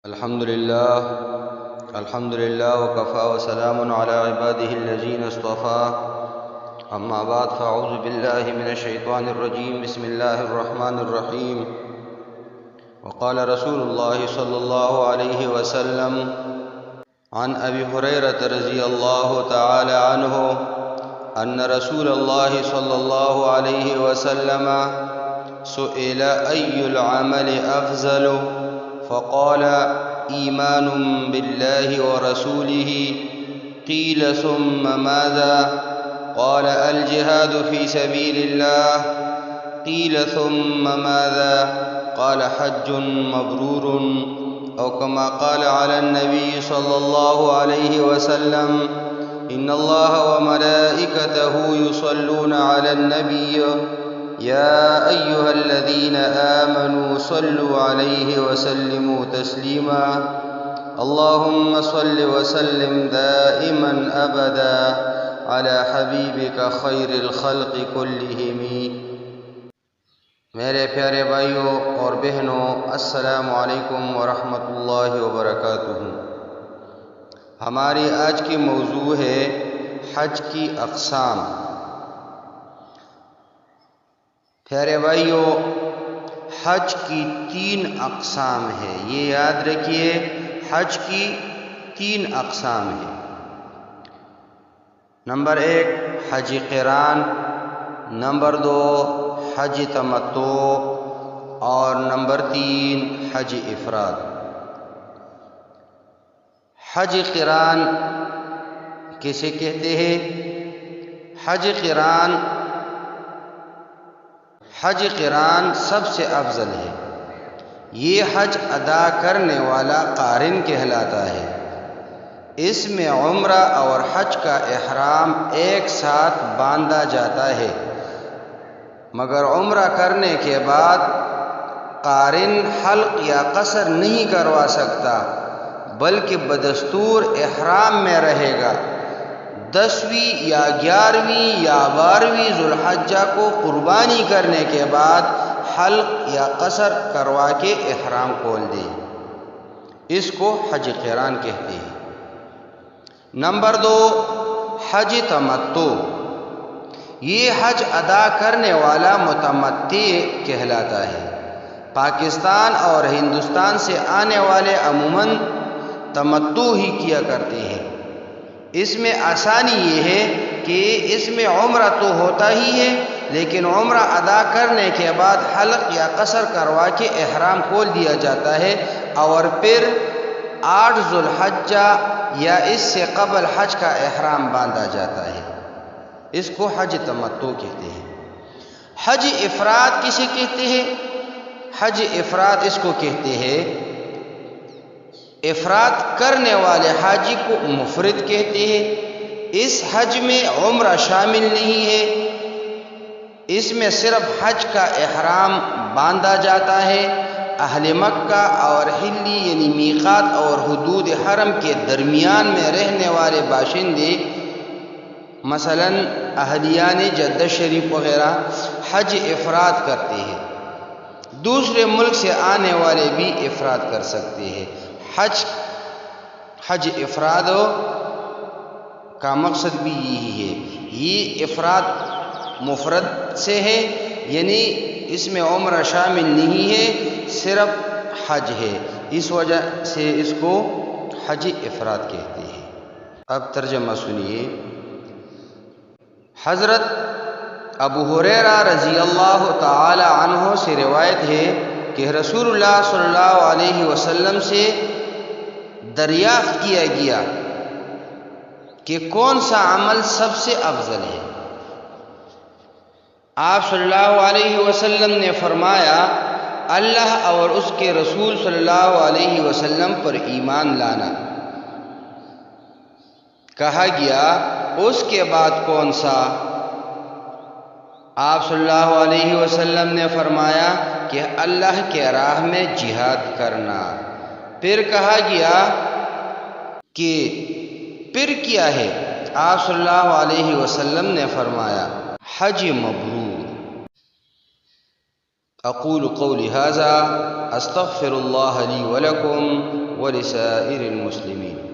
الحمد لله وكفى وسلام على عباده الذين اصطفى. أما بعد فأعوذ بالله من الشيطان الرجيم. بسم الله الرحمن الرحيم. وقال رسول الله صلى الله عليه وسلم عن أبي هريرة رضي الله تعالى عنه أن رسول الله صلى الله عليه وسلم سئل أي العمل أفضل فقال إيمان بالله ورسوله. قيل ثم ماذا؟ قال الجهاد في سبيل الله. قيل ثم ماذا؟ قال حج مبرور، أو كما قال على النبي صلى الله عليه وسلم إن الله وملائكته يصلون على النبي يا أيها الذين آمنوا صلوا عليه وسلموا تسليما. اللهم صل وسلم دائما أبدا على حبيبك خير الخلق كلهم. میرے پیارے بھائیوں اور بہنوں، السلام علیکم ورحمۃ اللہ وبرکاتہ. ہماری آج کی موضوع ہے حج کی اقسام. پیارے بھائیوں، حج کی 3 اقسام ہیں. یہ یاد رکھیے، حج کی 3 اقسام ہیں. نمبر 1 حج قران، نمبر 2 حج تمتع، اور نمبر 3 حج افراد. حج قران کسے کہتے ہیں؟ حج قران سب سے افضل ہے. یہ حج ادا کرنے والا قارن کہلاتا ہے. اس میں عمرہ اور حج کا احرام ایک ساتھ باندھا جاتا ہے، مگر عمرہ کرنے کے بعد قارن حلق یا قصر نہیں کروا سکتا، بلکہ بدستور احرام میں رہے گا. 10ویں یا 11ویں یا 12ویں ذو الحجہ کو قربانی کرنے کے بعد حلق یا قصر کروا کے احرام کھول دے. اس کو حج قران کہتے ہیں. نمبر 2 حج تمتع. یہ حج ادا کرنے والا متمتع کہلاتا ہے. پاکستان اور ہندوستان سے آنے والے عموماً تمتع ہی کیا کرتے ہیں. اس میں آسانی یہ ہے کہ اس میں عمرہ تو ہوتا ہی ہے، لیکن عمرہ ادا کرنے کے بعد حلق یا قصر کروا کے احرام کھول دیا جاتا ہے، اور پھر 8 ذو الحجہ یا اس سے قبل حج کا احرام باندھا جاتا ہے. اس کو حج تمتع کہتے ہیں. حج افراد کسے کہتے ہیں؟ حج افراد اس کو کہتے ہیں، افراد کرنے والے حاجی کو مفرد کہتے ہیں. اس حج میں عمرہ شامل نہیں ہے. اس میں صرف حج کا احرام باندھا جاتا ہے. اہل مکہ اور حلی یعنی میقات اور حدود حرم کے درمیان میں رہنے والے باشندے، مثلا اہلیان جدہ شریف وغیرہ، حج افراد کرتے ہیں. دوسرے ملک سے آنے والے بھی افراد کر سکتے ہیں. حج افراد کا مقصد بھی یہی ہے. یہ افراد مفرد سے ہے، یعنی اس میں عمرہ شامل نہیں ہے، صرف حج ہے. اس وجہ سے اس کو حج افراد کہتے ہیں. اب ترجمہ سنیے. حضرت ابو ہریرہ رضی اللہ تعالی عنہ سے روایت ہے کہ رسول اللہ صلی اللہ علیہ وسلم سے دریافت کیا گیا کہ کون سا عمل سب سے افضل ہے. آپ صلی اللہ علیہ وسلم نے فرمایا، اللہ اور اس کے رسول صلی اللہ علیہ وسلم پر ایمان لانا. کہا گیا اس کے بعد کون سا؟ آپ صلی اللہ علیہ وسلم نے فرمایا کہ اللہ کے راہ میں جہاد کرنا. پھر کہا گیا کہ پھر کیا ہے؟ آپ صلی اللہ علیہ وسلم نے فرمایا حج مبرور. اقول قولی ھذا استغفر اللہ لی ولکم ولسائر المسلمین۔